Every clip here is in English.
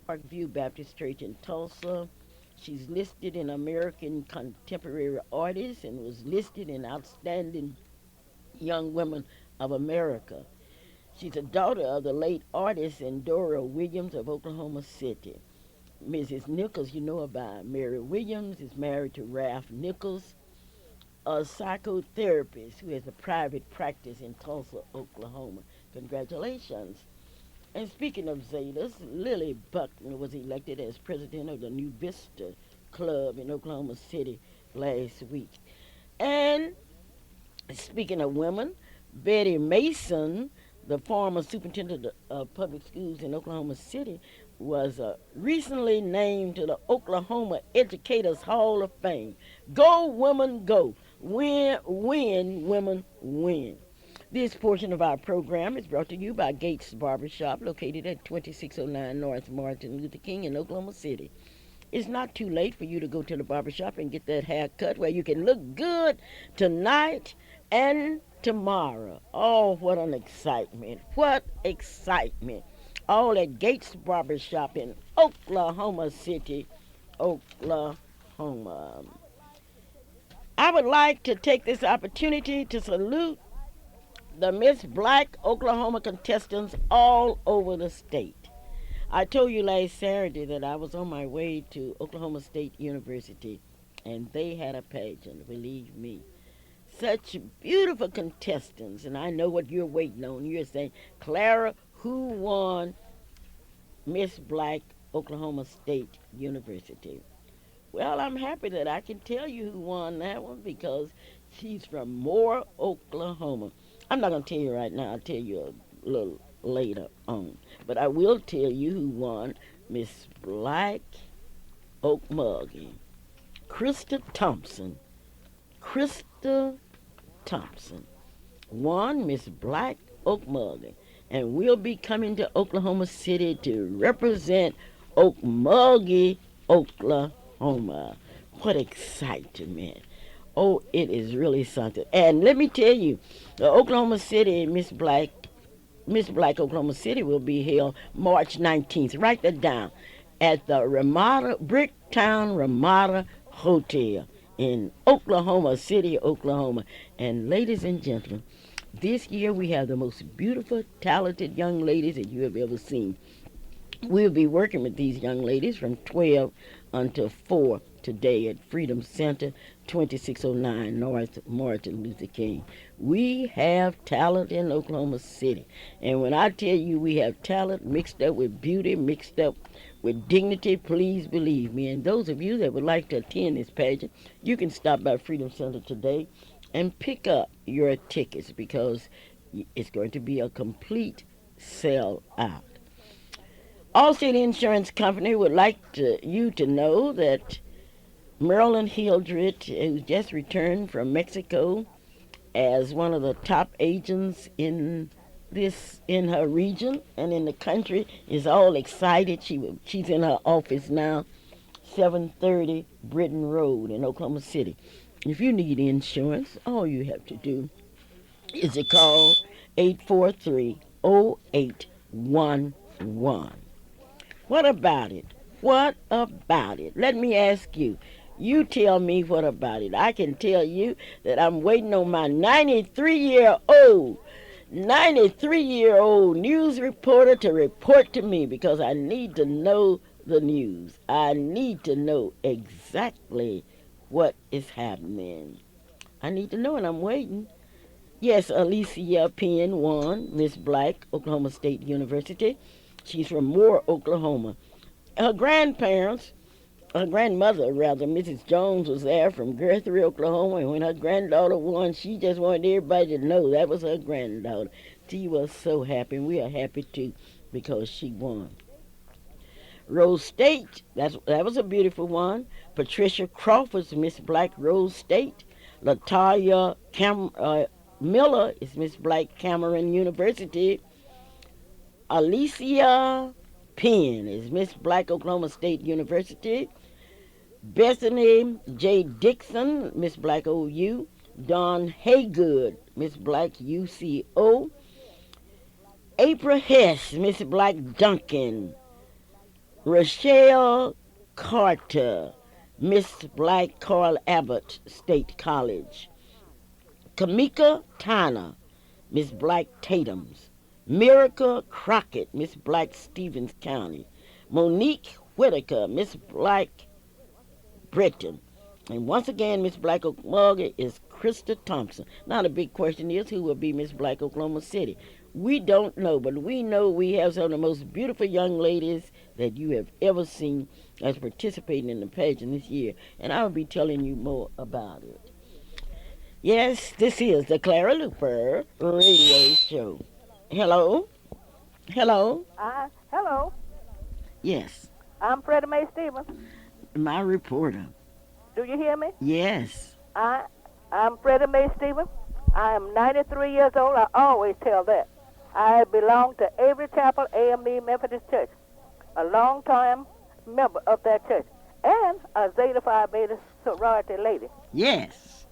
Parkview Baptist Church in Tulsa. She's listed in American Contemporary Artists and was listed in Outstanding Young Women of America. She's a daughter of the late artist Endora Williams of Oklahoma City. Mrs. Nichols, you know about Mary Williams, is married to Ralph Nichols, a psychotherapist who has a private practice in Tulsa, Oklahoma. Congratulations. And speaking of Zetas, Lily Buckner was elected as president of the New Vista Club in Oklahoma City last week. And speaking of women, Betty Mason, the former superintendent of public schools in Oklahoma City, was recently named to the Oklahoma Educators Hall of Fame. Go, women, go. Win, win, women, win. This portion of our program is brought to you by Gates Barbershop, located at 2609 North Martin Luther King in Oklahoma City. It's not too late for you to go to the barbershop and get that haircut where you can look good tonight and tomorrow. Oh, what an excitement. What excitement. All at Gates Barbershop in Oklahoma City, Oklahoma. I would like to take this opportunity to salute the Miss Black Oklahoma contestants all over the state. I told you last Saturday that I was on my way to Oklahoma State University and they had a pageant, believe me. Such beautiful contestants, and I know what you're waiting on. You're saying, Clara, who won Miss Black Oklahoma State University? Well, I'm happy that I can tell you who won that one because she's from Moore, Oklahoma. I'm not going to tell you right now. I'll tell you a little later on. But I will tell you who won Miss Black Okmulgee. Krista Thompson. Krista Thompson won Miss Black Okmulgee and will be coming to Oklahoma City to represent Okmulgee, Oklahoma. What excitement. Oh, it is really something. And let me tell you, the Oklahoma City Miss Black Oklahoma City will be held March 19th. Write that down at the Bricktown Ramada Hotel in Oklahoma City, Oklahoma. And ladies and gentlemen, this year we have the most beautiful, talented young ladies that you have ever seen. We'll be working with these young ladies from 12 until 4 today at Freedom Center, 2609 North Martin Luther King. We have talent in Oklahoma City. And when I tell you we have talent mixed up with beauty, mixed up with dignity, please believe me. And those of you that would like to attend this pageant, you can stop by Freedom Center today and pick up your tickets because it's going to be a complete sell out. Allstate Insurance Company would like you to know that Marilyn Hildred, who just returned from Mexico as one of the top agents in her region and in the country, is all excited. She's in her office now, 730 Britton Road in Oklahoma City. If you need insurance, all you have to do is to call 843-0811. What about it? What about it? Let me ask you. You tell me what about it. I can tell you that I'm waiting on my 93-year-old news reporter to report to me because I need to know the news. I need to know exactly what is happening. I need to know and I'm waiting. Yes, Alicia Penn won Miss Black, Oklahoma State University. She's from Moore, Oklahoma. Her grandmother rather, Mrs. Jones, was there from Guthrie, Oklahoma, and when her granddaughter won, she just wanted everybody to know that was her granddaughter. She was so happy, and we are happy too because she won. Rose State, that was a beautiful one. Patricia Crawford's Miss Black Rose State. Latoya Miller is Miss Black Cameron University. Alicia Penn is Miss Black Oklahoma State University. Bethany J. Dixon, Miss Black OU. Dawn Haygood, Miss Black UCO. April Hess, Miss Black Duncan, Rochelle Carter, Miss Black Carl Abbott State College. Kamika Tyner, Miss Black Tatum's. Miracle Crockett, Miss Black Stevens County. Monique Whitaker, Miss Black Britain. And once again, Miss Black Oklahoma is Krista Thompson. Now the big question is, who will be Miss Black Oklahoma City? We don't know, but we know we have some of the most beautiful young ladies that you have ever seen as participating in the pageant this year. And I will be telling you more about it. Yes, this is the Clara Luper radio show. Hello? Hello? Hello. Yes, I'm Freddie Mae Stevens. my reporter. Do you hear me? Yes. I'm Freddie Mae Stevens. I am 93 years old. I always tell that. I belong to Avery Chapel AME Methodist Church, a long-time member of that church, and a Zeta Phi Beta sorority lady. Yes.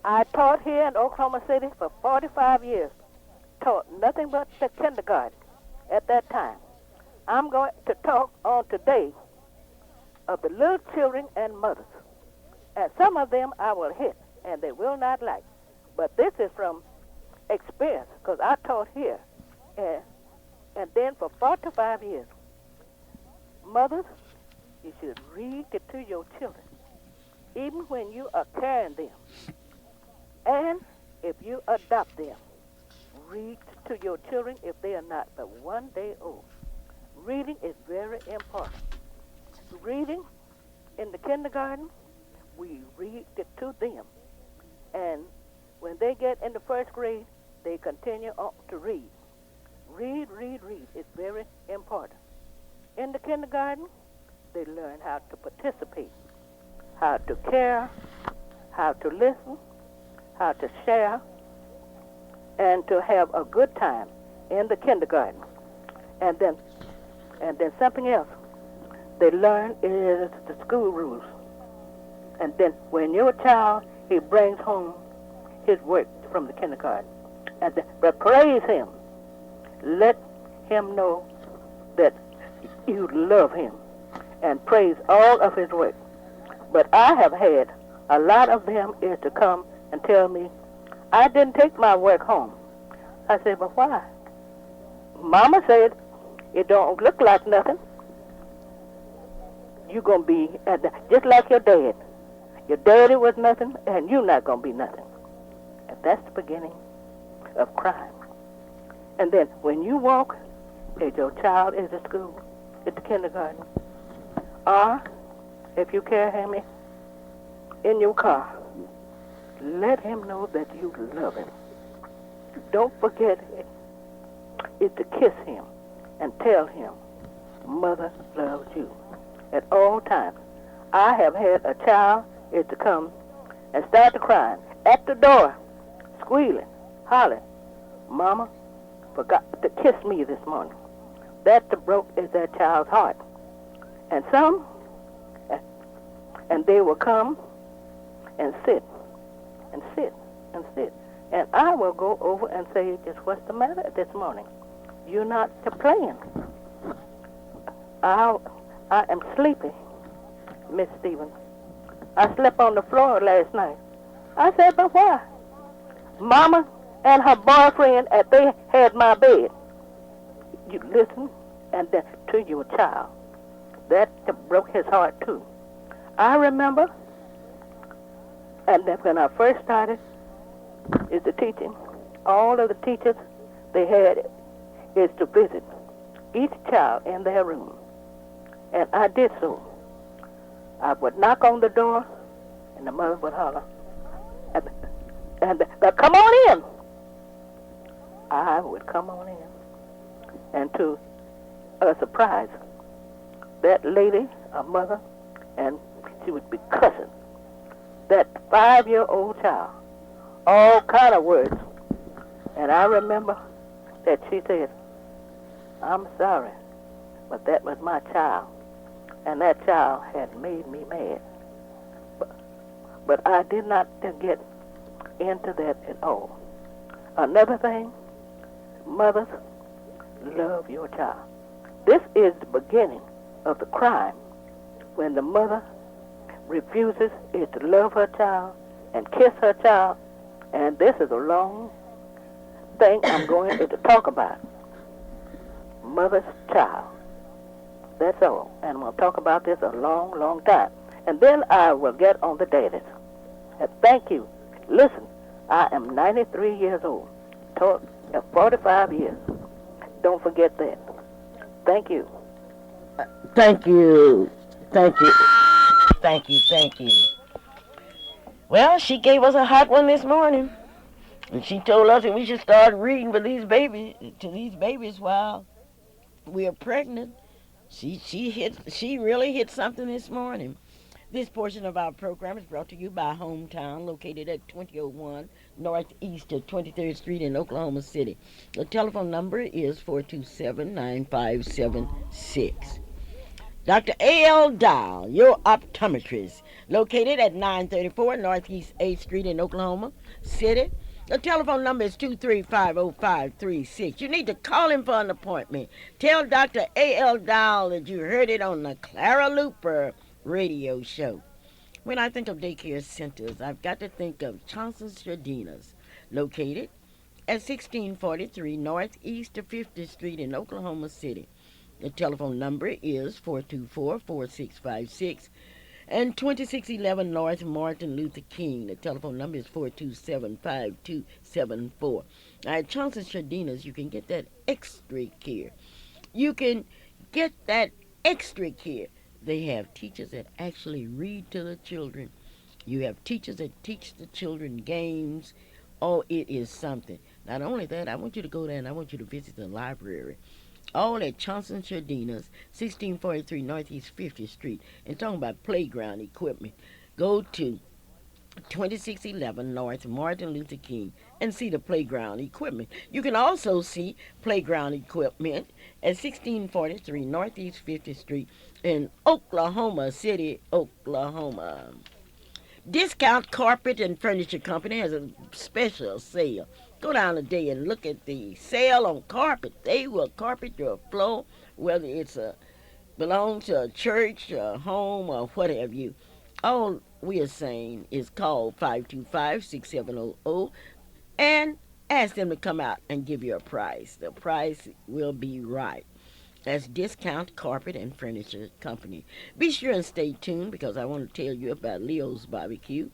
I taught here in Oklahoma City for 45 years. Taught nothing but the kindergarten at that time. I'm going to talk on today of the little children and mothers. And some of them I will hit, and they will not like. But this is from experience, because I taught here. And then for 45 years. Mothers, you should read it to your children, even when you are carrying them. And if you adopt them, read to your children if they are not but 1 day old. Reading is very important. Reading in the kindergarten, we read it to them. And when they get in the first grade, they continue on to read. Read. It's very important. In the kindergarten, they learn how to participate, how to care, how to listen, how to share, and to have a good time in the kindergarten. And then something else they learn is the school rules. And then when your child, he brings home his work from the kindergarten, but praise him. Let him know that you love him and praise all of his work. But I have had a lot of them is to come and tell me, I didn't take my work home. I said, but why? Mama said, it don't look like nothing. You're going to be just like your dad. Your daddy was nothing, and you're not going to be nothing. And that's the beginning of crime. And then when you walk, if your child is at school, at the kindergarten, or if you carry him in your car, let him know that you love him. Don't forget is to kiss him and tell him, Mother loves you at all times. I have had a child is to come and start to crying at the door, squealing, hollering, Mama forgot to kiss me this morning. That broke is that child's heart. And they will come and sit. And I will go over and say, just what's the matter this morning? You're not playing. I am sleepy, Miss Stevens. I slept on the floor last night. I said, but why? Mama and her boyfriend, they had my bed. You listen and then to your child. That broke his heart too. I remember, and then when I first started is the teaching, all of the teachers they had is to visit each child in their room. And I did so. I would knock on the door, and the mother would holler, and come on in. I would come on in. And to a surprise, that lady, a mother, and she would be cussing that 5-year-old child, all kind of words. And I remember that she said, I'm sorry, but that was my child. And that child had made me mad. But I did not get into that at all. Another thing, mothers, love your child. This is the beginning of the crime when the mother refuses is to love her child and kiss her child. And this is a long thing I'm going to talk about. Mother's child. That's all. And I'm going to talk about this a long, long time. And then I will get on the daddies. And thank you. Listen, I am 93 years old. Taught 45 years. Don't forget that. Thank you. Thank you. Thank you. Thank you. Thank you. Well, she gave us a hot one this morning. And she told us that we should start reading for these babies to these babies while we are pregnant. She really hit something this morning. This portion of our program is brought to you by Hometown, located at 2001 Northeast of 23rd Street in Oklahoma City. The telephone number is 427-9576. Dr. A.L. Dial, your optometrist, located at 934 Northeast 8th Street in Oklahoma City. The telephone number is 2350536. You need to call him for an appointment. Tell Dr. A.L. Dial that you heard it on the Clara Luper radio show. When I think of daycare centers, I've got to think of Johnson's Jardinas, located at 1643 Northeast of 50th Street in Oklahoma City. The telephone number is 424-4656 and 2611 North Martin Luther King. The telephone number is 427-5274. Now, at Johnson's Jardinas, you can get that extra care. You can get that extra care. They have teachers that actually read to the children. You have teachers that teach the children games. Oh, it is something. Not only that, I want you to go there and I want you to visit the library. All at Johnson Jardinas, 1643 Northeast 50th Street. And talking about playground equipment, go to 2611 North Martin Luther King and see the playground equipment. You can also see playground equipment at 1643 Northeast 50th Street in Oklahoma City, Oklahoma. Discount Carpet and Furniture Company has a special sale. Go down today and look at the sale on carpet. They will carpet your floor, whether it's belongs to a church, a home, or what have you. All we are saying is call 525-6700 and ask them to come out and give you a price. The price will be right. That's Discount Carpet and Furniture Company. Be sure and stay tuned because I want to tell you about Leo's Barbecue,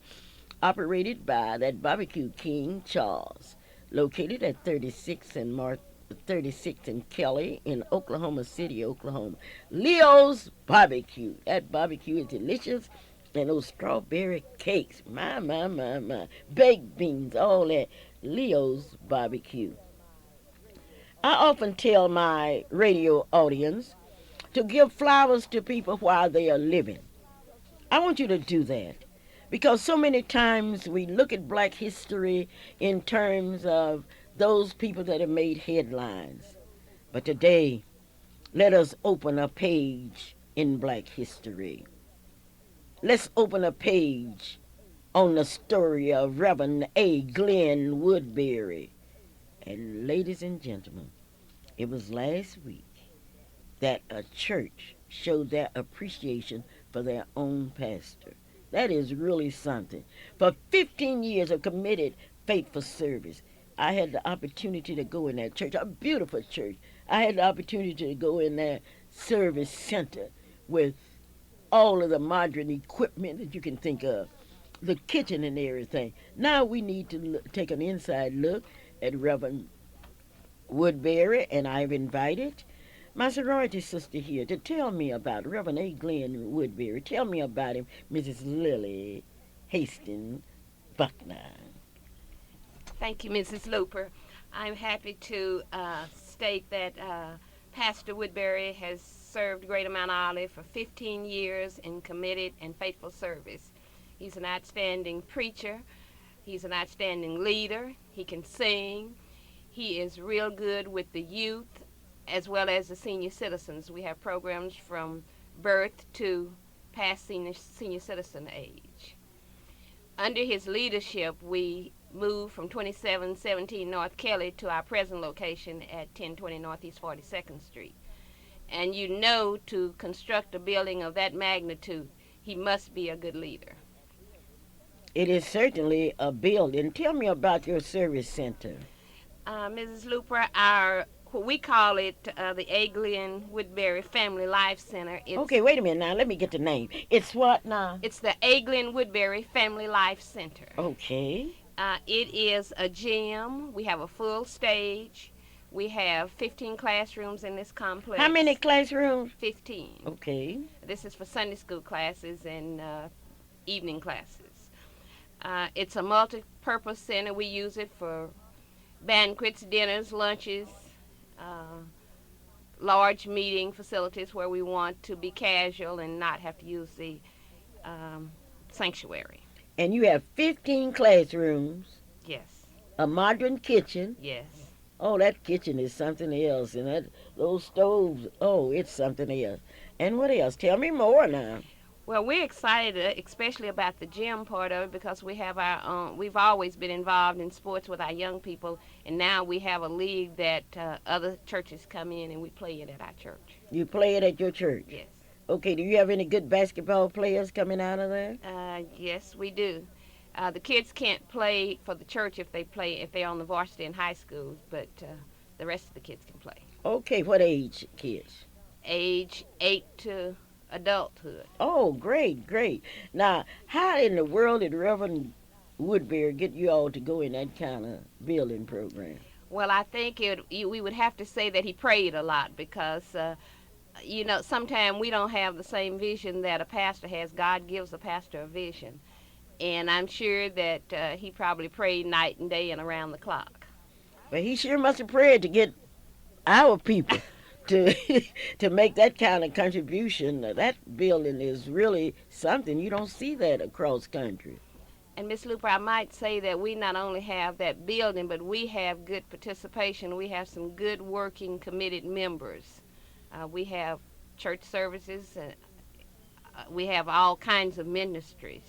operated by that barbecue king, Charles, located at 36th and Kelly in Oklahoma City, Oklahoma. Leo's Barbecue. That barbecue is delicious. And those strawberry cakes, my. Baked beans, all that. Leo's Barbecue. I often tell my radio audience to give flowers to people while they are living. I want you to do that because so many times we look at black history in terms of those people that have made headlines. But today, let us open a page in black history. Let's open a page on the story of Reverend A. Glenn Woodbury. And ladies and gentlemen, it was last week that a church showed their appreciation for their own pastor. That is really something. For 15 years of committed, faithful service, I had the opportunity to go in that church, a beautiful church. I had the opportunity to go in that service center with all of the modern equipment that you can think of, the kitchen and everything. Now we need to take an inside look at Reverend Woodbury, and I've invited my sorority sister here to tell me about Reverend A. Glenn Woodbury. Tell me about him, Mrs. Lily Hastings Buckner. Thank you, Mrs. Luper. I'm happy to state that Pastor Woodbury has served Great Mount Olive for 15 years in committed and faithful service. He's an outstanding preacher. He's an outstanding leader. He can sing. He is real good with the youth as well as the senior citizens. We have programs from birth to past senior citizen age. Under his leadership, we moved from 2717 North Kelly to our present location at 1020 Northeast 42nd Street. And you know, to construct a building of that magnitude, he must be a good leader. It is certainly a building. Tell me about your service center. Mrs. Luper, our what we call it the Aglin Woodbury Family Life Center. Okay, wait a minute now. Let me get the name. It's what now? It's the Aglin Woodbury Family Life Center. Okay. It is a gym. We have a full stage. We have 15 classrooms in this complex. How many classrooms? 15. Okay. This is for Sunday school classes and evening classes. It's a multi-purpose center. We use it for banquets, dinners, lunches, uh, large meeting facilities where we want to be casual and not have to use the um, sanctuary. And you have 15 classrooms, Yes, a modern kitchen. yes. Oh, that kitchen is something else. And those stoves, oh, it's something else. And what else? Tell me more now. Well, we're excited, especially about the gym part of it, because we have our own. We've always been involved in sports with our young people, and now we have a league that other churches come in and we play it at our church. You play it at your church. Yes. Okay, do you have any good basketball players coming out of there? Yes, we do. The kids can't play for the church if they're on the varsity in high schools, but the rest of the kids can play. Okay, what age kids? Age 8 to adulthood. Oh, great, great. Now, how in the world did Reverend Woodbury get you all to go in that kind of building program? Well, I think we would have to say that he prayed a lot because, sometimes we don't have the same vision that a pastor has. God gives a pastor a vision. And I'm sure that he probably prayed night and day and around the clock. But he sure must have prayed to get our people to to make that kind of contribution. That building is really something. You don't see that across country. And Miss Luper, I might say that we not only have that building, but we have good participation. We have some good working, committed members. We have church services. We have all kinds of ministries.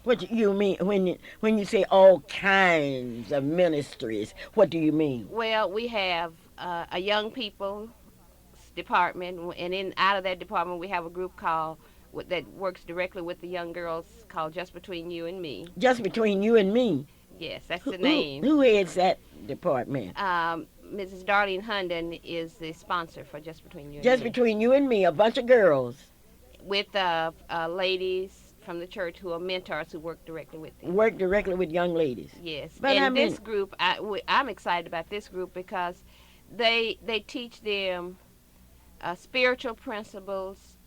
What do you mean when you say all kinds of ministries? What do you mean? Well, we have a young people department, and out of that department we have a group that works directly with the young girls called Just Between You and Me. Just between you and me. Yes, that's the name. Who heads that department? Mrs. Darlene Hunden is the sponsor for Just Between You and Just Me. between you and me, a bunch of girls. With ladies from the church who are mentors who work directly with them. Work directly with young ladies. Yes. But and I mean, this group, I'm excited about this group because they teach them spiritual principles,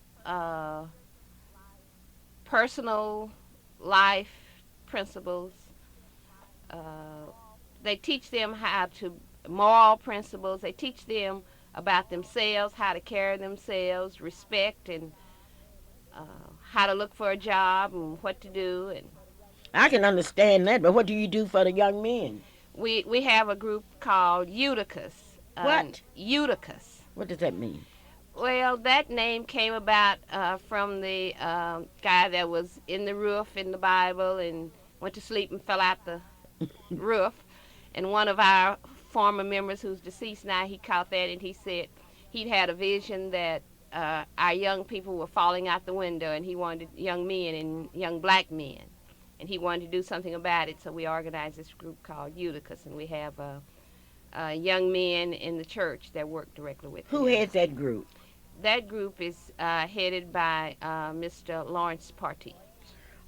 personal life principles. They teach them moral principles. They teach them about themselves, how to carry themselves, respect, and how to look for a job and what to do. And I can understand that, but what do you do for the young men? we have a group called Eutychus. What? Eutychus. What does that mean? Well, that name came about from the guy that was in the roof in the Bible and went to sleep and fell out the roof. And one of our former members who's deceased now, he caught that and he said he'd had a vision that our young people were falling out the window, and he wanted young men and young black men. And he wanted to do something about it, so we organized this group called Eutychus, and we have young men in the church that work directly with Who them. heads that group? That group is headed by Mr. Lawrence Partee.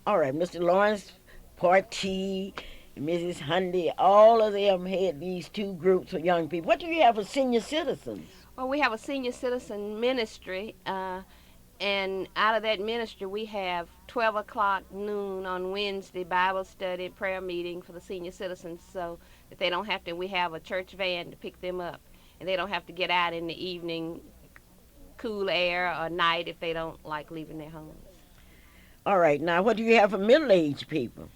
All right, Mr. Lawrence Partee, Mrs. Hundy, all of them head these two groups for young people. What do you have for senior citizens? Well, we have a senior citizen ministry, and out of that ministry we have 12 o'clock noon on Wednesday Bible study, prayer meeting for the senior citizens, so that they don't have to, we have a church van to pick them up, and they don't have to get out in the evening, cool air or night if they don't like leaving their homes. All right, now what do you have for middle-aged people?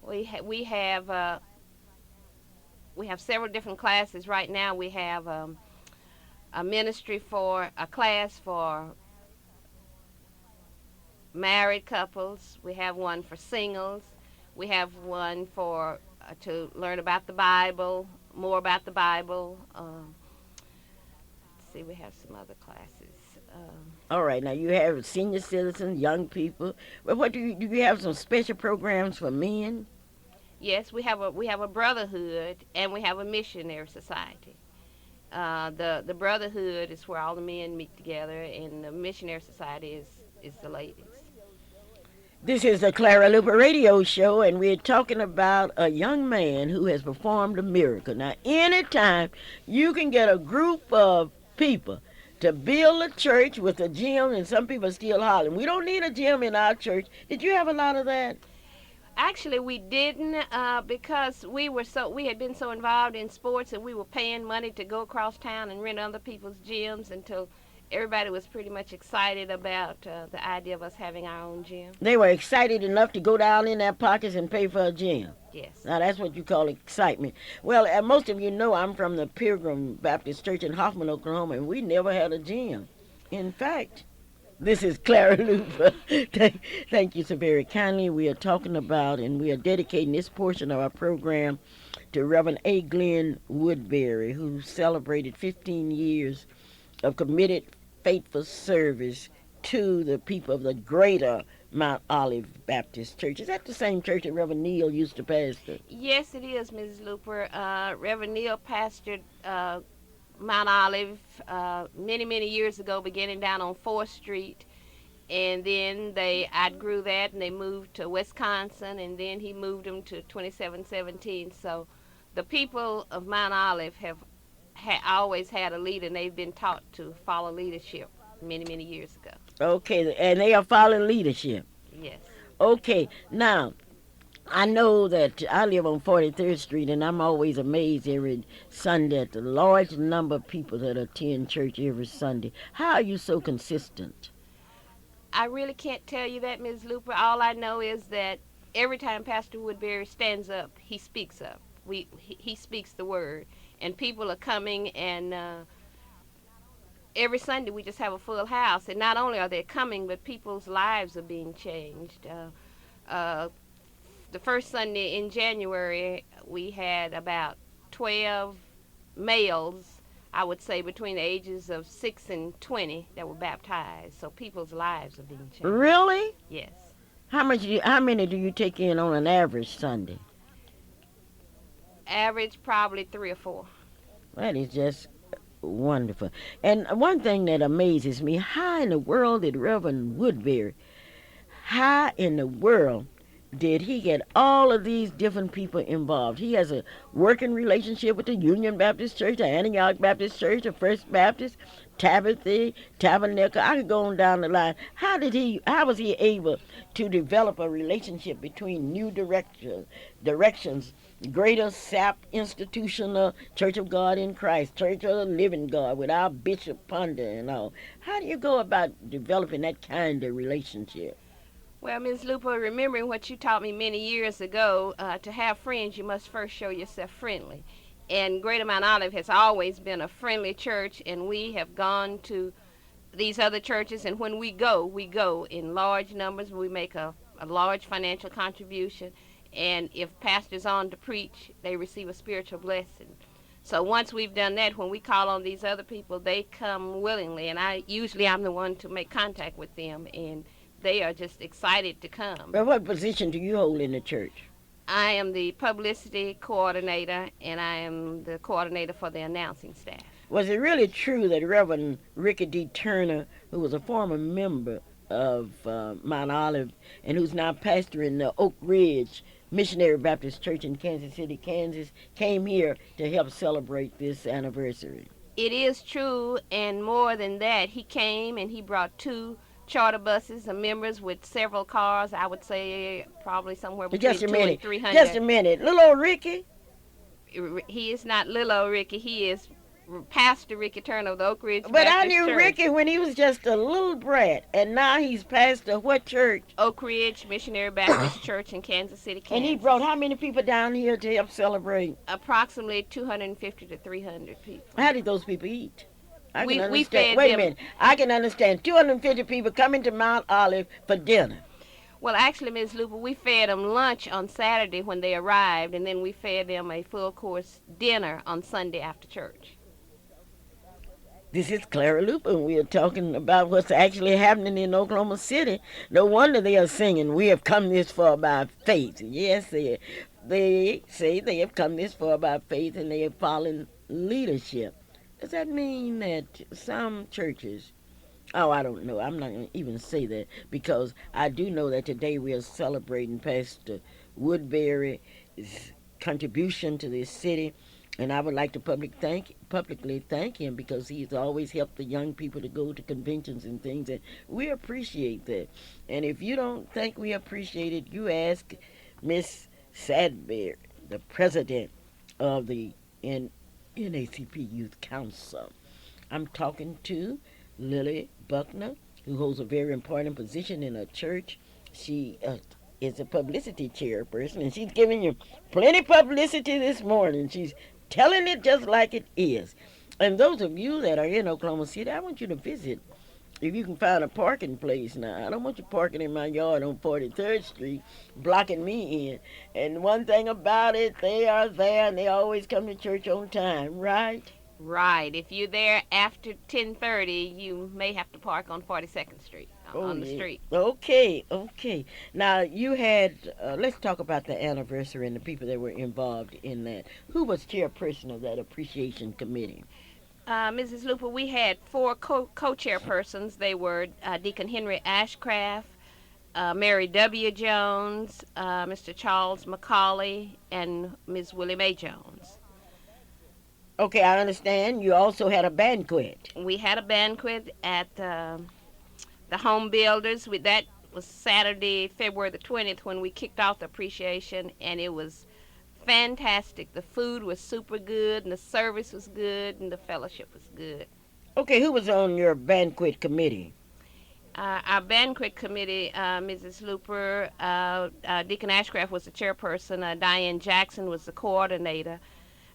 We have several different classes. Right now we have a ministry for a class for married couples. We have one for singles. We have one for to learn about the Bible, more about the Bible. Let's see, we have some other classes. All right, now you have senior citizens, young people. But what do you have some special programs for men? Yes, we have a brotherhood and we have a missionary society. The brotherhood is where all the men meet together, and the missionary society is the ladies. This is the Clara Luper radio show, and we're talking about a young man who has performed a miracle. Now, anytime you can get a group of people to build a church with a gym, and some people are still hollering, we don't need a gym in our church. Did you have a lot of that? Actually, we didn't because we had been so involved in sports, and we were paying money to go across town and rent other people's gyms until everybody was pretty much excited about the idea of us having our own gym. They were excited enough to go down in their pockets and pay for a gym. Yes. Now, that's what you call excitement. Well, most of you know I'm from the Pilgrim Baptist Church in Hoffman, Oklahoma, and we never had a gym. In fact, this is Clara Luper. Thank you so very kindly. We are talking about and we are dedicating this portion of our program to Reverend A. Glenn Woodbury, who celebrated 15 years of committed, faithful service to the people of the greater Mount Olive Baptist Church. Is that the same church that Reverend Neal used to pastor? Yes, it is, Mrs. Luper. Reverend Neal pastored Mount Olive many, many years ago, beginning down on 4th Street. And then they outgrew that and they moved to Wisconsin, and then he moved them to 2717. So the people of Mount Olive have always had a leader, and they've been taught to follow leadership many, many years ago. Okay, and they are following leadership. Yes. Okay, now I know that I live on 43rd Street, and I'm always amazed every Sunday at the large number of people that attend church every Sunday. How are you so consistent? I really can't tell you that, Ms. Luper. All I know is that every time Pastor Woodbury stands up, he speaks up. He speaks the word, and people are coming, and every Sunday we just have a full house. And not only are they coming, but people's lives are being changed. Uh, the first Sunday in January, we had about 12 males, I would say between the ages of 6 and 20, that were baptized. So people's lives are being changed. Really? Yes. How many do you take in on an average Sunday? Average probably 3 or 4. That is just wonderful. And one thing that amazes me, how in the world did Reverend Woodbury, how in the world did he get all of these different people involved? He has a working relationship with the Union Baptist Church, the Antioch Baptist Church, the First Baptist, Tabitha, Tabernacle. I could go on down the line. How was he able to develop a relationship between new directions, Greater SAP Institutional Church of God in Christ, Church of the Living God, with our Bishop Ponder and all? How do you go about developing that kind of relationship? Well, Ms. Lupo, remembering what you taught me many years ago, to have friends, you must first show yourself friendly. And Greater Mount Olive has always been a friendly church, and we have gone to these other churches, and when we go in large numbers. We make a large financial contribution, and if pastor's on to preach, they receive a spiritual blessing. So once we've done that, when we call on these other people, they come willingly, and I'm the one to make contact with them, and they are just excited to come. Well, what position do you hold in the church? I am the publicity coordinator, and I am the coordinator for the announcing staff. Was it really true that Reverend Ricky D. Turner, who was a former member of Mount Olive and who's now pastoring the Oak Ridge Missionary Baptist Church in Kansas City, Kansas, came here to help celebrate this anniversary? It is true, and more than that, he came and he brought 2 charter buses of members with several cars. I would say probably somewhere between 200 and 300. Just a minute. Little old Ricky? He is not little old Ricky. He is Pastor Ricky Turner of the Oak Ridge But Baptist I knew Church. Ricky when he was just a little brat, and now he's pastor what church? Oak Ridge Missionary Baptist Church in Kansas City, Kansas. And he brought how many people down here to help celebrate? Approximately 250 to 300 people. How did those people eat? We Wait fed a them. minute. I can understand 250 people coming to Mount Olive for dinner. Well, actually, Ms. Luper, we fed them lunch on Saturday when they arrived, and then we fed them a full course dinner on Sunday after church. This is Clara Luper, and we are talking about what's actually happening in Oklahoma City. No wonder they are singing, "We have come this far by faith." Yes, they say they have come this far by faith, and they have followed leadership. Does that mean that some churches? Oh, I don't know. I'm not going to even say that because I do know that today we are celebrating Pastor Woodbury's contribution to this city, and I would like to publicly thank him because he's always helped the young people to go to conventions and things, and we appreciate that. And if you don't think we appreciate it, you ask Miss Sadberry, the president of the NACP Youth Council. I'm talking to Lily Buckner, who holds a very important position in a church. She is a publicity chairperson, and she's giving you plenty publicity this morning. She's telling it just like it is. And those of you that are in Oklahoma City, I want you to visit. If you can find a parking place now, I don't want you parking in my yard on 43rd Street, blocking me in. And one thing about it, they are there and they always come to church on time, right? Right. If you're there after 10:30, you may have to park on 42nd Street Oh, on the yeah. street. Okay, okay. Now, you had, let's talk about the anniversary and the people that were involved in that. Who was chairperson of that appreciation committee? Mrs. Luper, we had four co-chairpersons. They were Deacon Henry Ashcraft, Mary W. Jones, Mr. Charles McCauley, and Ms. Willie Mae Jones. Okay, I understand. You also had a banquet. We had a banquet at the Home Builders. That was Saturday, February the 20th, when we kicked off the appreciation, and it was fantastic. The food was super good, and the service was good, and the fellowship was good. Okay, who was on your banquet committee? Our banquet committee, Mrs. Luper, Deacon Ashcraft was the chairperson, Diane Jackson was the coordinator.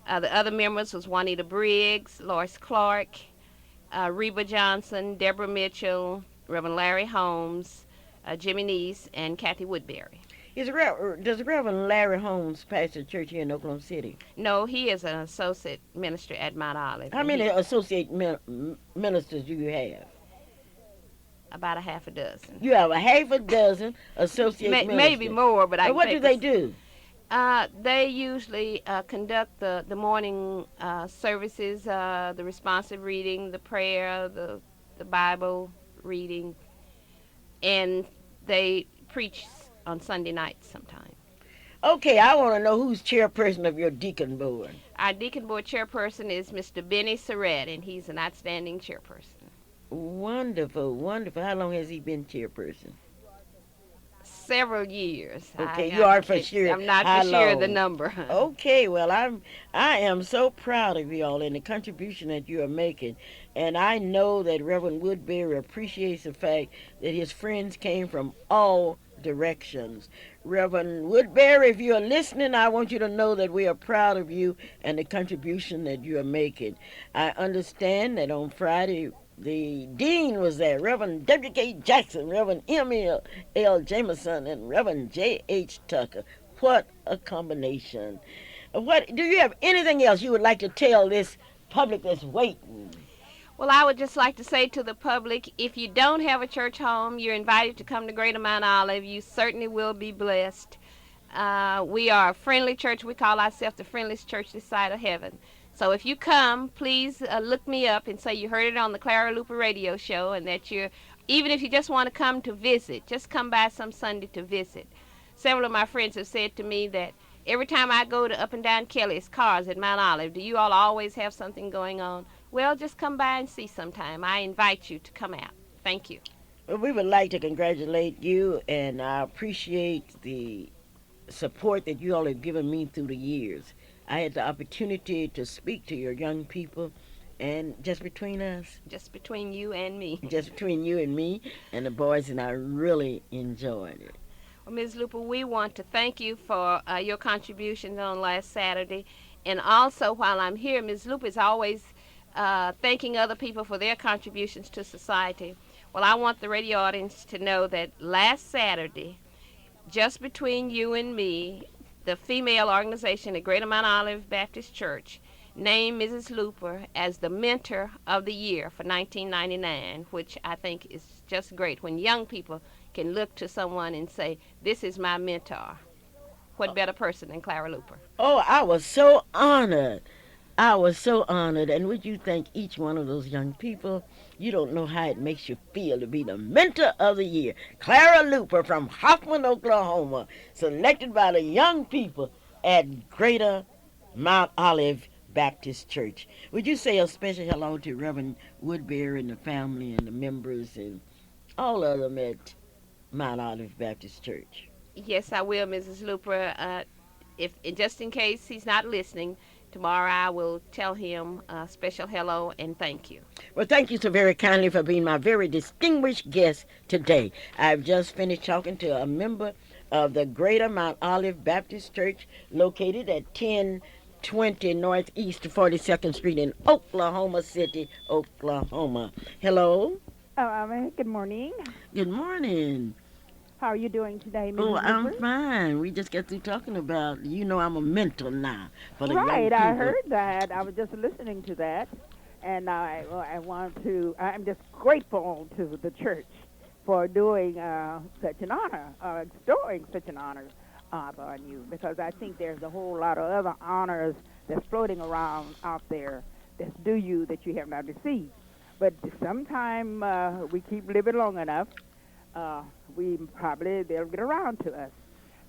The other members was Juanita Briggs, Lois Clark, Reba Johnson, Deborah Mitchell, Reverend Larry Holmes, Jimmy Neese, and Kathy Woodbury. Does Reverend Larry Holmes pastor church here in Oklahoma City? No, he is an associate minister at Mount Olive. How many associate ministers do you have? About a half a dozen. You have a half a dozen associate ministers. Maybe more, but I. What do they do? They usually conduct the morning services, the responsive reading, the prayer, the Bible reading, and they preach on Sunday nights sometime. Okay, I want to know who's chairperson of your deacon board. Our deacon board chairperson is Mr. Benny Surratt, and he's an outstanding chairperson. Wonderful, wonderful. How long has he been chairperson? Several years. Okay, you are for sure. I'm not for sure the number. Okay, well, I am so proud of y'all and the contribution that you are making, and I know that Reverend Woodbury appreciates the fact that his friends came from all directions. Reverend Woodbury, if you are listening, I want you to know that we are proud of you and the contribution that you are making. I understand that on Friday the dean was there, Reverend W.K. Jackson, Reverend M.L. Jameson, and Reverend J.H. Tucker. What a combination. What do you have anything else you would like to tell this public that's waiting? Well, I would just like to say to the public, if you don't have a church home, you're invited to come to Greater Mount Olive. You certainly will be blessed. We are a friendly church. We call ourselves the friendliest church this side of heaven. So if you come, please look me up and say you heard it on the Clara Luper radio show, and that even if you just want to come to visit, just come by some Sunday to visit. Several of my friends have said to me that every time I go to up and down Kelly's cars at Mount Olive, do you all always have something going on? Well, just come by and see sometime. I invite you to come out. Thank you. Well, we would like to congratulate you, and I appreciate the support that you all have given me through the years. I had the opportunity to speak to your young people, and just between us. Just between you and me. Just between you and me and the boys, and I really enjoyed it. Well, Ms. Luper, we want to thank you for your contributions on last Saturday. And also, while I'm here, Ms. Luper is always thanking other people for their contributions to society. Well, I want the radio audience to know that last Saturday, just between you and me, the female organization at Greater Mount Olive Baptist Church named Mrs. Luper as the Mentor of the Year for 1999, which I think is just great when young people can look to someone and say, "This is my mentor." What better person than Clara Luper? Oh, I was so honored. I was so honored. And would you thank each one of those young people? You don't know how it makes you feel to be the mentor of the year. Clara Luper from Hoffman, Oklahoma, selected by the young people at Greater Mount Olive Baptist Church. Would you say a special hello to Reverend Woodbury and the family and the members and all of them at Mount Olive Baptist Church? Yes, I will, Mrs. Luper. If just in case he's not listening, tomorrow I will tell him a special hello and thank you. Well, thank you so very kindly for being my very distinguished guest today. I've just finished talking to a member of the Greater Mount Olive Baptist Church located at 1020 Northeast 42nd Street in Oklahoma City, Oklahoma. Hello. Good morning. Good morning. How are you doing today, Mrs. Oh, I'm Luper? fine. We just got through talking about, I'm a mentor now for the young Right, people. I heard that. I was just listening to that, and I want to. I'm just grateful to the church for doing such an honor, bestowing such an honor upon you, because I think there's a whole lot of other honors that's floating around out there that's due you that you have not received. But sometime we keep living long enough. They'll get around to us,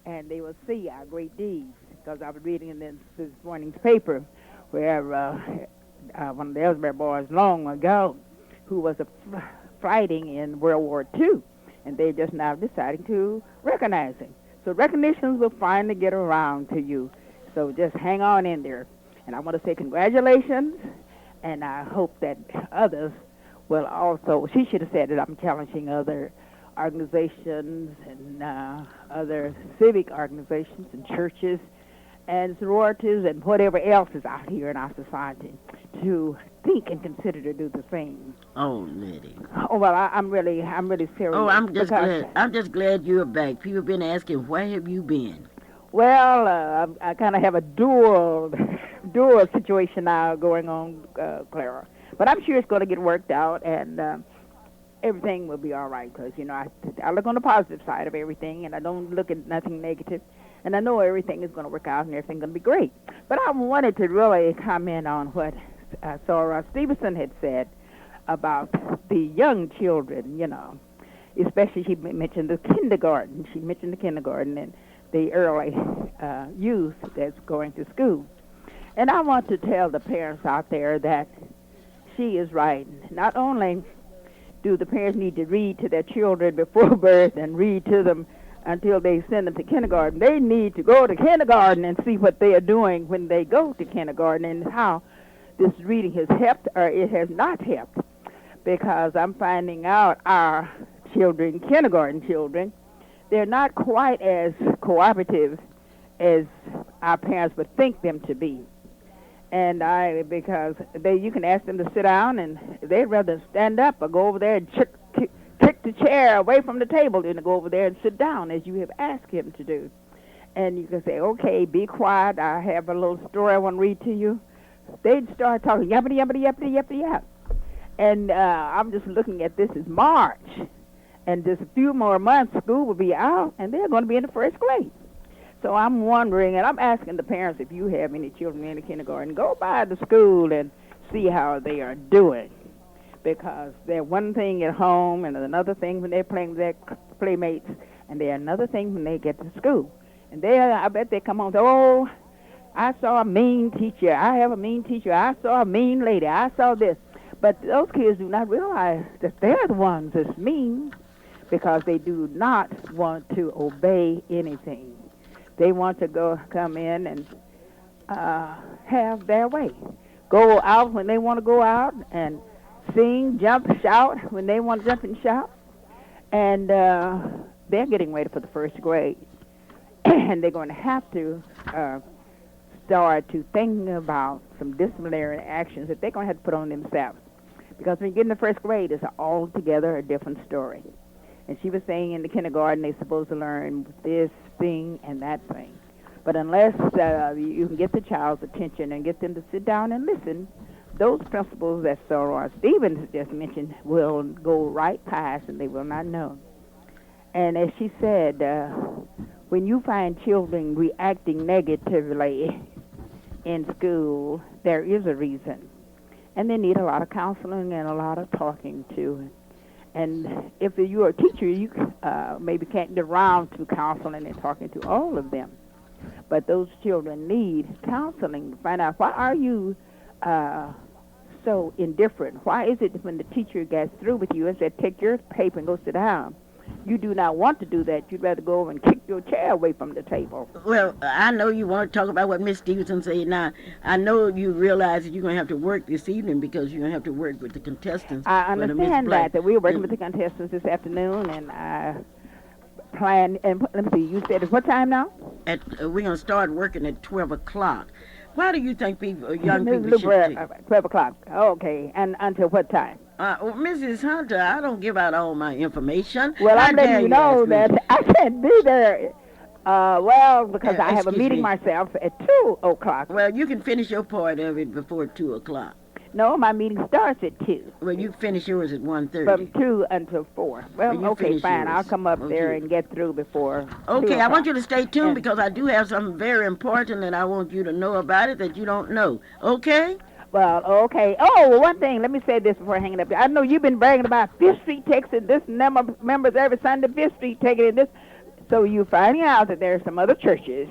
and they will see our great deeds. Because I was reading in this morning's paper where one of the Ellsbury boys long ago, who was fighting in World War II, and they're just now deciding to recognize him. So recognitions will finally get around to you. So just hang on in there. And I want to say congratulations, and I hope that others will also. She should have said that I'm challenging other organizations and other civic organizations and churches and sororities and whatever else is out here in our society to think and consider to do the same. Oh, Liddy. Oh well, I'm really serious. Oh, I'm just glad. I'm just glad you're back. People have been asking, where have you been? Well, I kind of have a dual situation now going on, Clara. But I'm sure it's going to get worked out, and everything will be all right, because, I look on the positive side of everything, and I don't look at nothing negative, and I know everything is going to work out and everything's going to be great. But I wanted to really comment on what Sarah Stevenson had said about the young children, especially she mentioned the kindergarten. She mentioned the kindergarten and the early youth that's going to school. And I want to tell the parents out there that she is right. Not only do the parents need to read to their children before birth and read to them until they send them to kindergarten, they need to go to kindergarten and see what they are doing when they go to kindergarten and how this reading has helped or it has not helped. Because I'm finding out our children, kindergarten children, they're not quite as cooperative as our parents would think them to be. And because you can ask them to sit down, and they'd rather stand up or go over there and kick the chair away from the table than to go over there and sit down as you have asked him to do. And you can say, okay, be quiet. I have a little story I want to read to you. They'd start talking, yappity, yappity, yappity, yappity, yap. And I'm just looking at this as March. And just a few more months, school will be out, and they're going to be in the first grade. So I'm wondering, and I'm asking the parents, if you have any children in the kindergarten, go by the school and see how they are doing. Because they're one thing at home, and another thing when they're playing with their playmates, and they're another thing when they get to school. And I bet they come home and say, oh, I saw a mean teacher. I have a mean teacher. I saw a mean lady. I saw this. But those kids do not realize that they're the ones that's mean, because they do not want to obey anything. They want to come in and have their way. Go out when they want to go out, and sing, jump, shout when they want to jump and shout. And they're getting ready for the first grade. And they're going to have to start to think about some disciplinary actions that they're going to have to put on themselves. Because when you get in the first grade, it's altogether a different story. And she was saying in the kindergarten they're supposed to learn this thing and that thing. But unless you can get the child's attention and get them to sit down and listen, those principles that Sarah Stevens just mentioned will go right past and they will not know. And as she said, when you find children reacting negatively in school, there is a reason. And they need a lot of counseling and a lot of talking to. And if you're a teacher, you maybe can't get around to counseling and talking to all of them. But those children need counseling to find out, why are you so indifferent? Why is it that when the teacher gets through with you and said, take your paper and go sit down, you do not want to do that? You'd rather go over and kick your chair away from the table. Well, I know you want to talk about what Miss Stevenson said. Now, I know you realize that you're going to have to work this evening because you're going to have to work with the contestants. I understand that we're working with the contestants this afternoon, and I plan, and let me see, you said at what time now? We're going to start working at 12 o'clock. Why do you think young Ms. people Luper, should... 12 o'clock. Okay, and until what time? Well, Mrs. Hunter, I don't give out all my information. Well, How I'm dare letting you know ask me? that I can't be there. Because I have a Excuse meeting me. myself at 2 o'clock. Well, you can finish your part of it before 2 o'clock. No, my meeting starts at 2. Well, you finish yours at 1:30. From 2 until 4. Well, you okay, finish fine. yours. I'll come up there Okay. and get through before 2 Okay, I o'clock. want you to stay tuned And- because I do have something very important that I want you to know about it that you don't know. Okay? Well, okay. Oh, well, one thing. Let me say this before hanging up. I know you've been bragging about Fifth Street texting this number of members every Sunday. Fifth Street taking it this. So you're finding out that there are some other churches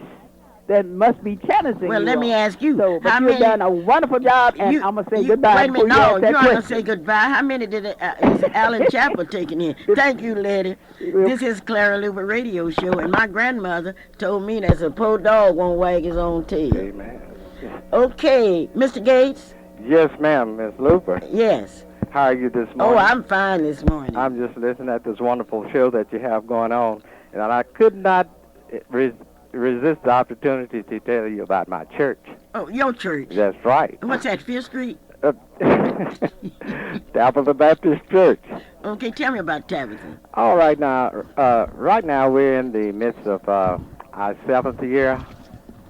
that must be challenging Well, you let me all. ask you. So, but how you've many, done a wonderful job, and I'm going to say goodbye. Wait a minute, before you no, ask you that aren't going to question. say goodbye. How many is Alan Chapel taking in? Thank you, lady. This is Clara Luper Radio Show, and my grandmother told me that a poor dog won't wag his own tail. Amen. Okay, Mr. Gates? Yes, ma'am, Miss Luper. Yes. How are you this Oh, morning? I'm fine this morning. I'm just listening at this wonderful show that you have going on, and I could not resist the opportunity to tell you about my church. Oh, your church. That's right. What's that, Fifth Street? Tabitha Baptist Church. Okay, tell me about Tabitha. All right now, we're in the midst of our 7th year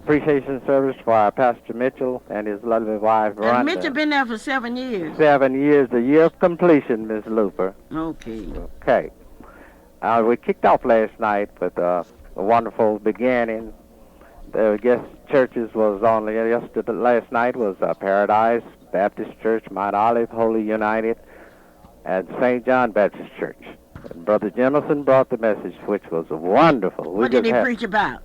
appreciation service for our Pastor Mitchell and his lovely wife, And Rhonda. Mitchell been there for 7 years. 7 years, the year of completion, Miss Luper. Okay. Okay. We kicked off last night with a wonderful beginning. The guest churches was only yesterday. Last night was Paradise Baptist Church, Mount Olive Holy United, and St. John Baptist Church. And Brother Jemison brought the message, which was wonderful. What did he preach about?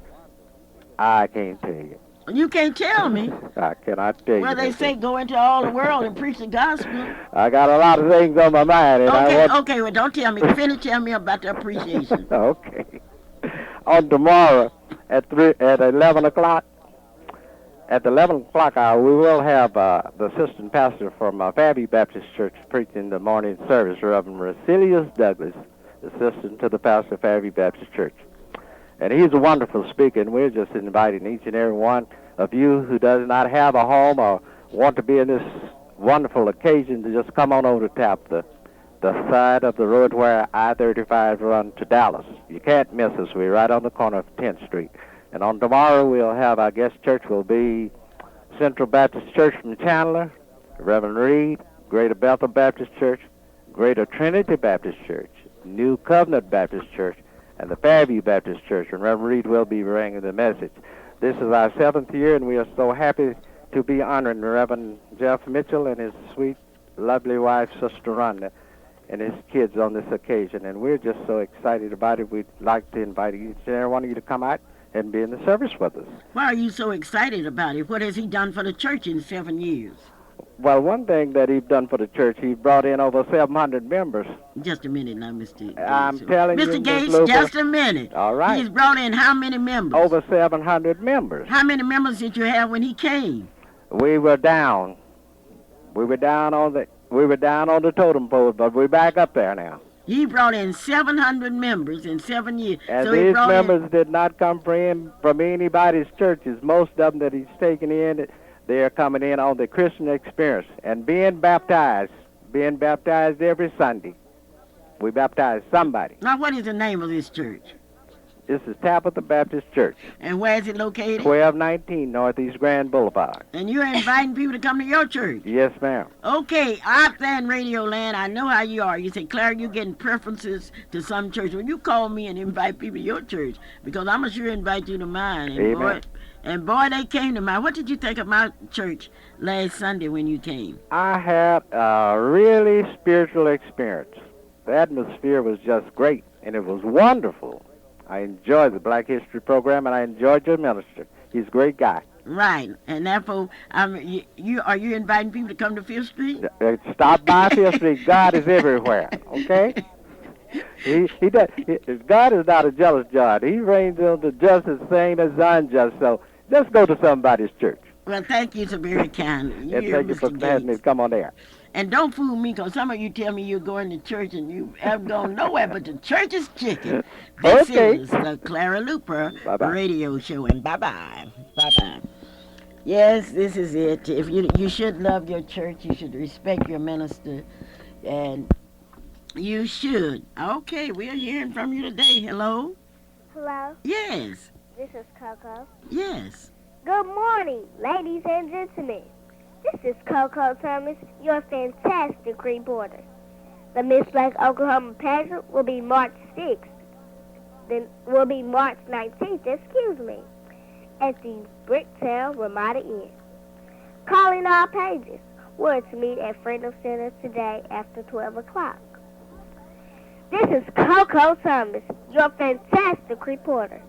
I can't tell you. You can't tell me. I cannot tell you. Well, they Miss say go into all the world and preach the gospel. I got a lot of things on my mind, and I want. Okay, well, don't tell me. Tell me about the appreciation. Okay. On tomorrow at 11 o'clock, at the 11 o'clock hour, we will have the assistant pastor from Fairview Baptist Church preaching the morning service, Reverend Racilius Douglas, assistant to the pastor of Fairview Baptist Church. And he's a wonderful speaker, and we're just inviting each and every one of you who does not have a home or want to be in this wonderful occasion to just come on over to tap the side of the road where I-35 runs to Dallas. You can't miss us. We're right on the corner of 10th Street. And on tomorrow, we'll have our guest church will be Central Baptist Church from Chandler, Reverend Reed, Greater Bethel Baptist Church, Greater Trinity Baptist Church, New Covenant Baptist Church, and the Fairview Baptist Church. And Reverend Reed will be bringing the message. This is our 7th year, and we are so happy to be honoring Reverend Jeff Mitchell and his sweet, lovely wife, Sister Rhonda, and his kids on this occasion. And we're just so excited about it. We'd like to invite each and every one of you to come out and be in the service with us. Why are you so excited about it? What has he done for the church in 7 years? Well, one thing that he's done for the church, he brought in over 700 members. Just a minute now, Mr. Gates. I'm telling you, Mr. Miss Gates, Luper, just a minute. All right. He's brought in how many members? Over 700 members. How many members did you have when he came? We were down. We were down on the totem pole, but we're back up there now. He brought in 700 members in 7 years. And so he these brought members did not come from anybody's churches. Most of them that he's taken in, they are coming in on the Christian experience and being baptized every Sunday. We baptize somebody. Now, what is the name of this church? This is Tabitha Baptist Church, And where is it located? 1219 Northeast Grand Boulevard. And you're inviting people to come to your church. Yes, ma'am. Okay, out there in Radio Land, I know how you are. You say, Clara, you're getting preferences to some church. When you call me and invite people to your church, because I'm sure invite you to mine. And Amen. boy, they came to mine. What did you think of my church last Sunday when you came? I had a really spiritual experience. The atmosphere was just great, and it was wonderful. I enjoyed the Black History program, and I enjoyed your minister. He's a great guy. Right, and therefore, are you inviting people to come to Fifth Street? Stop by Fifth Street. God is everywhere. Okay. God is not a jealous God. He reigns on the just the same as the unjust. So let's go to somebody's church. Well, thank you so very kindly. And thank you for having me come on there. And don't fool me, because some of you tell me you're going to church and you haven't gone nowhere but the church's chicken. This is the Clara Luper radio show, and bye-bye. Bye-bye. Yes, this is it. If you should love your church, you should respect your minister, and you should. Okay, we're hearing from you today. Hello? Hello, Yes. this is Coco. Yes. Good morning, ladies and gentlemen. This is Coco Thomas, your fantastic reporter. The Miss Black Oklahoma pageant will be March 6th. Then will be March 19th, at the Bricktown Ramada Inn. Calling all pages. We're to meet at Freedom Center today after 12 o'clock. This is Coco Thomas, your fantastic reporter.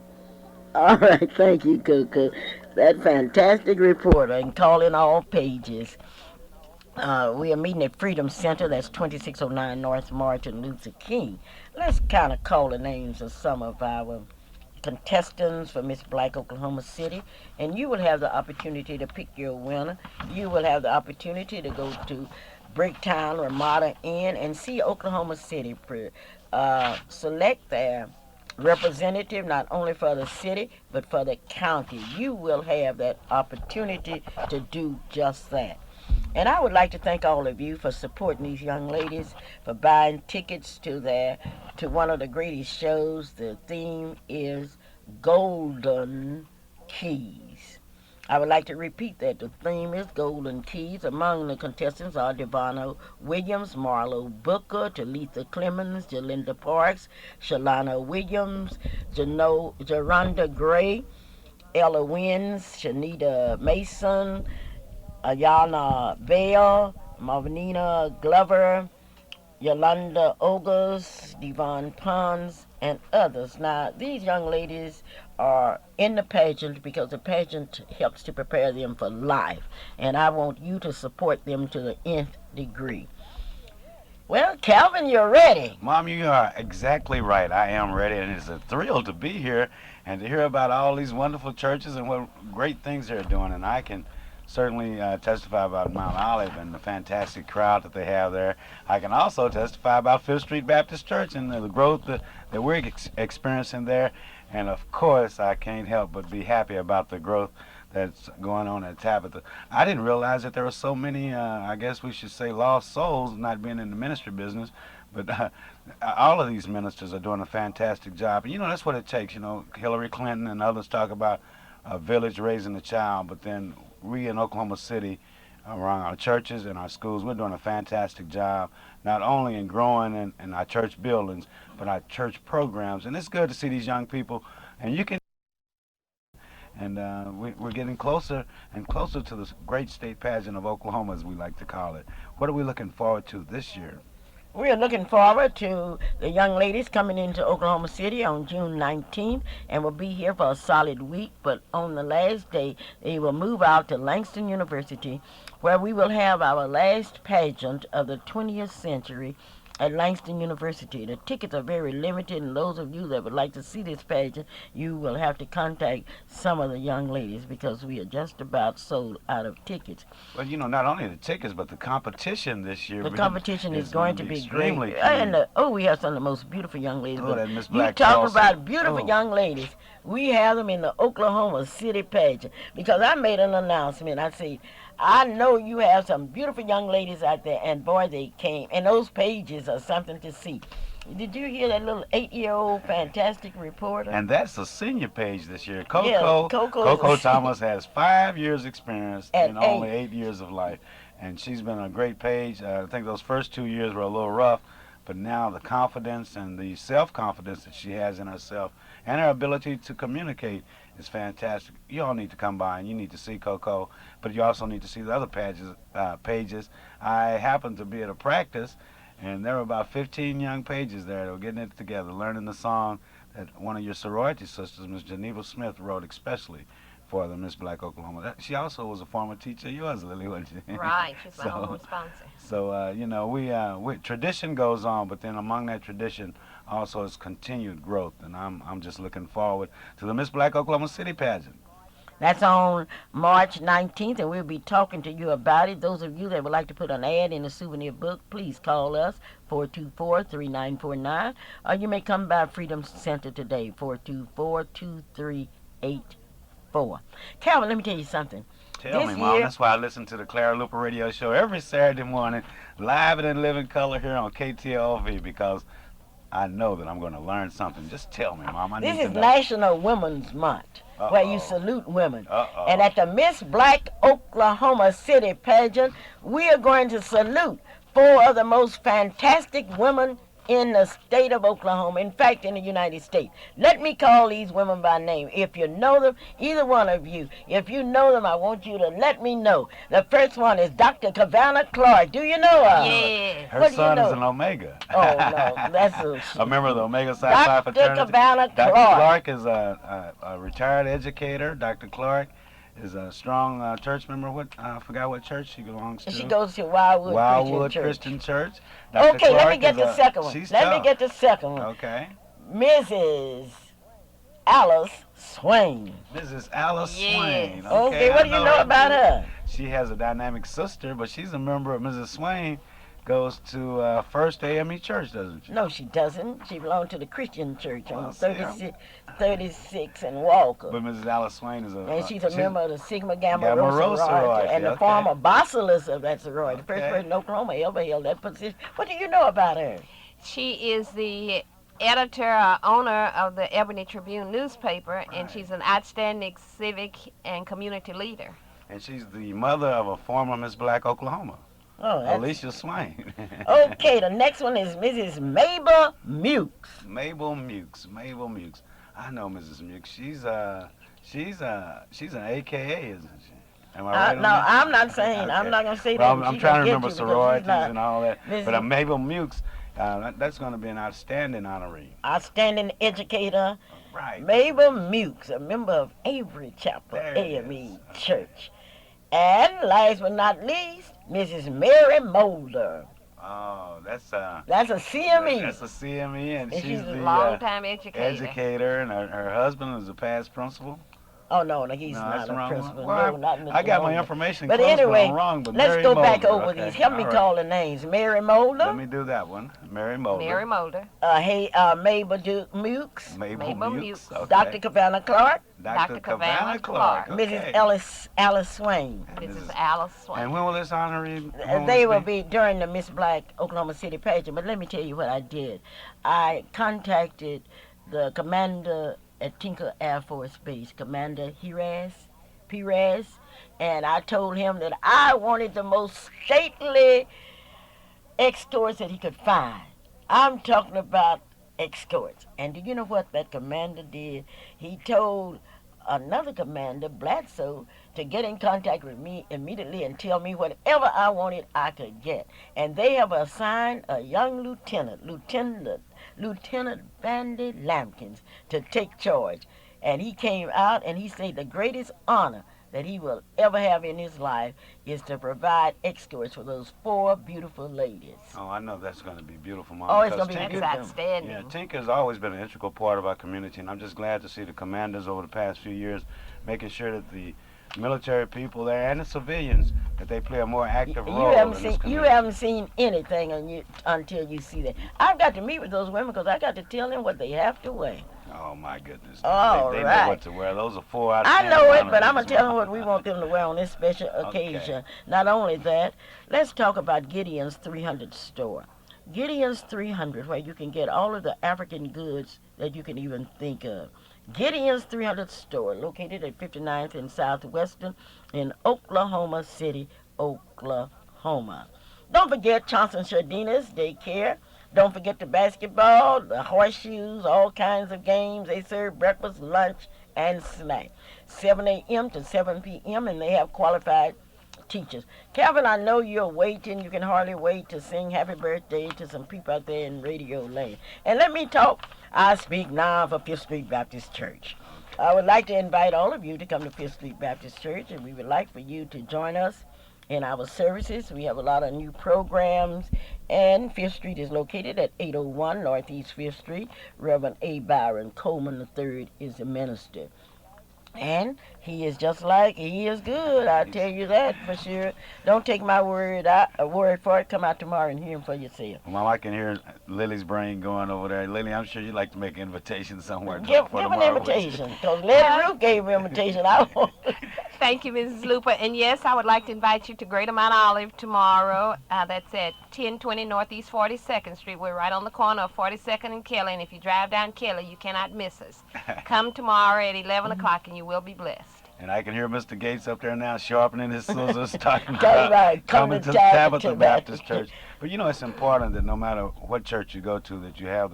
All right, thank you, Coco. That fantastic reporter, and calling all pages. We are meeting at Freedom Center. That's 2609 North Martin Luther King. Let's kind of call the names of some of our contestants for Miss Black Oklahoma City, and you will have the opportunity to pick your winner. You will have the opportunity to go to Bricktown Ramada Inn and see Oklahoma City select their representative, not only for the city but for the county. You will have that opportunity to do just that. And I would like to thank all of you for supporting these young ladies, for buying tickets to one of the greatest shows. The theme is Golden Keys. I would like to repeat that. The theme is Golden Keys. Among the contestants are Devonna Williams, Marlo Booker, Talitha Clemens, Jalinda Parks, Shalana Williams, Geronda Gray, Ella Wins, Shanita Mason, Ayana Bell, Marvenina Glover, Yolanda Ogles, Devon Pons, and others. Now, these young ladies are in the pageant because the pageant helps to prepare them for life, and I want you to support them to the nth degree. Well, Calvin, you're ready. Mom, you are exactly right. I am ready, and it's a thrill to be here and to hear about all these wonderful churches and what great things they're doing. And I can certainly testify about Mount Olive and the fantastic crowd that they have there. I can also testify about Fifth Street Baptist Church and the growth that we're experiencing there. And of course, I can't help but be happy about the growth that's going on at Tabitha. I didn't realize that there were so many, I guess we should say, lost souls, not being in the ministry business. But all of these ministers are doing a fantastic job. And, that's what it takes. Hillary Clinton and others talk about a village raising a child, but then we in Oklahoma City, around our churches and our schools, we're doing a fantastic job, not only in growing in our church buildings, but our church programs. And it's good to see these young people, and you can, and we're getting closer and closer to this great state pageant of Oklahoma, as we like to call it. What are we looking forward to this year? We're looking forward to the young ladies coming into Oklahoma City on June 19th, and will be here for a solid week. But on the last day, they will move out to Langston University, where we will have our last pageant of the 20th century at Langston University. The tickets are very limited, and those of you that would like to see this pageant, you will have to contact some of the young ladies, because we are just about sold out of tickets. Well, not only the tickets, but the competition this year. The competition is going to be great. Key. And we have some of the most beautiful young ladies. Oh, that Miss Black you talk about beautiful young ladies. We have them in the Oklahoma City pageant, because I made an announcement. I said, I know you have some beautiful young ladies out there, and boy, they came. And those pages are something to see. Did you hear that little 8-year-old fantastic reporter? And that's the senior page this year. Yeah, Coco Thomas has 5 years experience at in only 8. 8 years of life. And she's been a great page. I think those first 2 years were a little rough, but now the confidence and the self-confidence that she has in herself and her ability to communicate is fantastic. You all need to come by and you need to see Coco, but you also need to see the other pages. I happened to be at a practice, and there were about 15 young pages there that were getting it together, learning the song that one of your sorority sisters, Miss Geneva Smith, wrote especially for the Miss Black Oklahoma. She also was a former teacher of yours, Lily, wasn't she? Right, she's my home sponsor. So, we tradition goes on, but then among that tradition also is continued growth, and I'm just looking forward to the Miss Black Oklahoma City pageant. That's on March 19th, and we'll be talking to you about it. Those of you that would like to put an ad in a souvenir book, please call us, 424-3949, or you may come by Freedom Center today, 424-2384. Calvin, let me tell you something. Tell me, Mom. That's why I listen to the Clara Luper radio show every Saturday morning, live and in living color here on KTLV, because I know that I'm going to learn something. Just tell me, Mom. This is National Women's Month, where you salute women. Uh-oh. And at the Miss Black Oklahoma City pageant, we are going to salute 4 of the most fantastic women in the state of Oklahoma, in fact, in the United States. Let me call these women by name. If you know them, either one of you, if you know them, I want you to let me know. The first one is Dr. Clara Clark. Do you know her? Yes. Her son is an Omega. Oh, no, that's a member of the Omega Psi Phi fraternity. Dr. Clara Clark. Dr. Clark is a retired educator. Dr. Clark is a strong church member. I forgot what church she belongs to. She goes to Wildwood Christian Church. Dr. Okay, Clark let me get the second one. Let me get the second one. Okay. Mrs. Alice Swain. Mrs. Alice Yes. Swain. Okay, what do you know about her? She has a dynamic sister, but she's a member of Mrs. Swain. Goes to First AME Church, doesn't she? No, she doesn't. She belonged to the Christian Church on 36 and Walker. But Mrs. Alice Swain is and she's a member of the Sigma Gamma Rho sorority, and the former bossilist of that sorority. The first person in Oklahoma ever held that position. What do you know about her? She is the editor, owner of the Ebony Tribune newspaper, and she's an outstanding civic and community leader. And she's the mother of a former Miss Black Oklahoma. Oh, Alicia Swain. Okay, the next one is Mrs. Mabel Mukes. Mabel Mukes. I know Mrs. Mukes. She's an AKA, isn't she? Am I right? No, I'm not saying. Okay. I'm not gonna say that. I'm trying to remember sororities and all that. But Mabel Mukes, that's going to be an outstanding honoree. Outstanding educator. Right. Mabel Mukes, a member of Avery Chapel AME Church. And last but not least, Mrs. Mary Mulder. Oh, that's a CME. That's a CME, and she's a the long-time educator, and her husband is a past principal. Oh, no, he's not a principal. Well, no, not in the I got my information but close, anyway, but I'm wrong. But let's Mary go Mulder. back over these. Help me call the names. Mary Mulder. Let me do that one. Mary Mulder. Mary Mulder. Mabel Mukes. Mabel Mukes. Okay. Dr. Clara Clark. Dr. Clara Clark. Okay. Mrs. Alice Swain. Mrs. Alice Swain. And when will this honoree? They will be during the Miss Black Oklahoma City pageant. But let me tell you what I did. I contacted the commander at Tinker Air Force Base, Commander Perez, and I told him that I wanted the most stately escorts that he could find. I'm talking about escorts. And do you know what that commander did? He told another commander, Bledsoe, to get in contact with me immediately and tell me whatever I wanted I could get. And they have assigned a young Lieutenant Bandy Lampkins, to take charge. And he came out and he said the greatest honor that he will ever have in his life is to provide escorts for those 4 beautiful ladies. Oh, I know that's going to be beautiful, Mom. Oh, it's going to be beautiful. That's outstanding. Yeah, Tinker has always been an integral part of our community, and I'm just glad to see the commanders over the past few years making sure that the military people there and the civilians, that they play a more active role in this community. You haven't seen anything until you see that. I've got to meet with those women because I got to tell them what they have to wear. Oh, my goodness. They know what to wear. Those are 4 out of 10. I know it, but I'm going to tell them what we want them to wear on this special occasion. Not only that, let's talk about Gideon's 300 store. Gideon's 300, where you can get all of the African goods that you can even think of. Gideon's 300 store, located at 59th and Southwestern in Oklahoma City, Oklahoma. Don't forget Johnson Chardina's daycare. Don't forget the basketball, the horseshoes, all kinds of games. They serve breakfast, lunch, and snack. 7 a.m. to 7 p.m. and they have qualified teachers. Calvin, I know you're waiting. You can hardly wait to sing happy birthday to some people out there in Radio Land. And let me talk. I speak now for Fifth Street Baptist Church. I would like to invite all of you to come to Fifth Street Baptist Church, and we would like for you to join us in our services. We have a lot of new programs, and Fifth Street is located at 801 Northeast Fifth Street. Reverend A. Byron Coleman III is the minister. And he is just like, he is good. I tell you that for sure. Don't take my word for it. Come out tomorrow and hear him for yourself. Well, I can hear Lily's brain going over there. Lily, I'm sure you'd like to make an invitation somewhere. Give an invitation, because Lady Ruth gave an invitation. I won't. Thank you, Mrs. Luper. And yes, I would like to invite you to Greater Mount Olive tomorrow. That's at 1020 Northeast 42nd Street. We're right on the corner of 42nd and Kelly. And if you drive down Kelly, you cannot miss us. Come tomorrow at 11 o'clock and you will be blessed. And I can hear Mr. Gates up there now sharpening his scissors, talking about coming to Tabitha Baptist Church. But you know, it's important that no matter what church you go to, that you have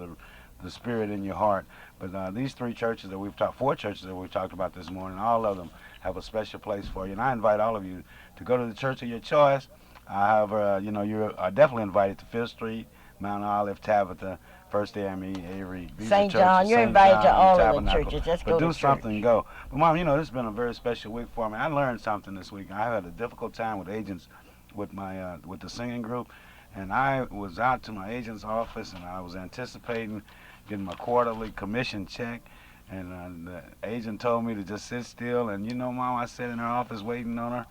the Spirit in your heart. But these four churches that we've talked about this morning, all of them have a special place for you. And I invite all of you to go to the church of your choice. However, you are definitely invited to Fifth Street, Mount Olive, Tabitha, First AME, Avery. St. John, you're invited to all of the churches. Just go to do something and go. But Mom, this has been a very special week for me. I learned something this week. I had a difficult time with agents with my with the singing group, and I was out to my agent's office and I was anticipating getting my quarterly commission check. And the agent told me to just sit still. And Mom, I sat in her office waiting on her,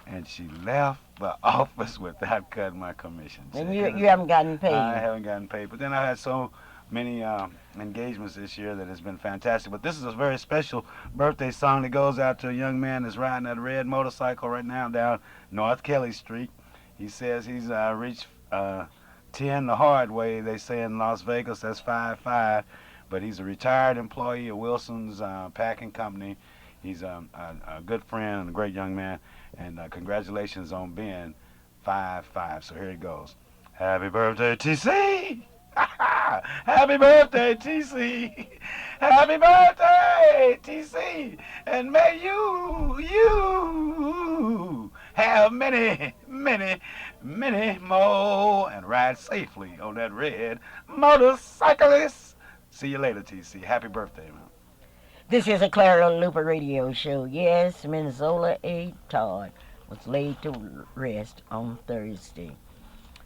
and she left the office without cutting my commission check. And you haven't gotten paid. I haven't gotten paid. But then I had so many engagements this year that it's been fantastic. But this is a very special birthday song that goes out to a young man that's riding that red motorcycle right now down North Kelly Street. He says he's reached 10 the hard way. They say in Las Vegas that's 5-5. But he's a retired employee of Wilson's Packing Company. He's a good friend and a great young man. And congratulations on being 5-5. So here it goes. Happy birthday, TC! Happy birthday, TC! Happy birthday, TC! And may you have many, many, many more, and ride safely on that red motorcyclist. See you later, TC. Happy birthday, man. This is a Clara Luper radio show. Yes, Minnesota A. Todd was laid to rest on Thursday.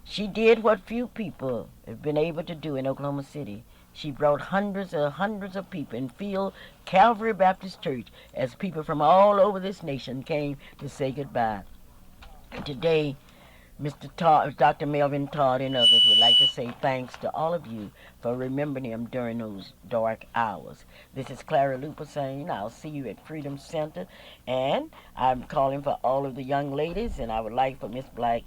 She did what few people have been able to do in Oklahoma City. She brought hundreds of people and filled Calvary Baptist Church as people from all over this nation came to say goodbye. And today, Mr. Todd, Dr. Melvin Todd and others would like to say thanks to all of you for remembering him during those dark hours. This is Clara Luper saying I'll see you at Freedom Center, and I'm calling for all of the young ladies, and I would like for Miss Black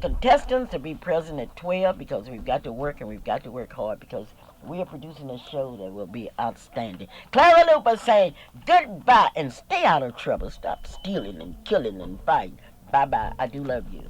contestants to be present at 12 because we've got to work and we've got to work hard because we are producing a show that will be outstanding. Clara Luper saying goodbye and stay out of trouble. Stop stealing and killing and fighting. Bye-bye. I do love you.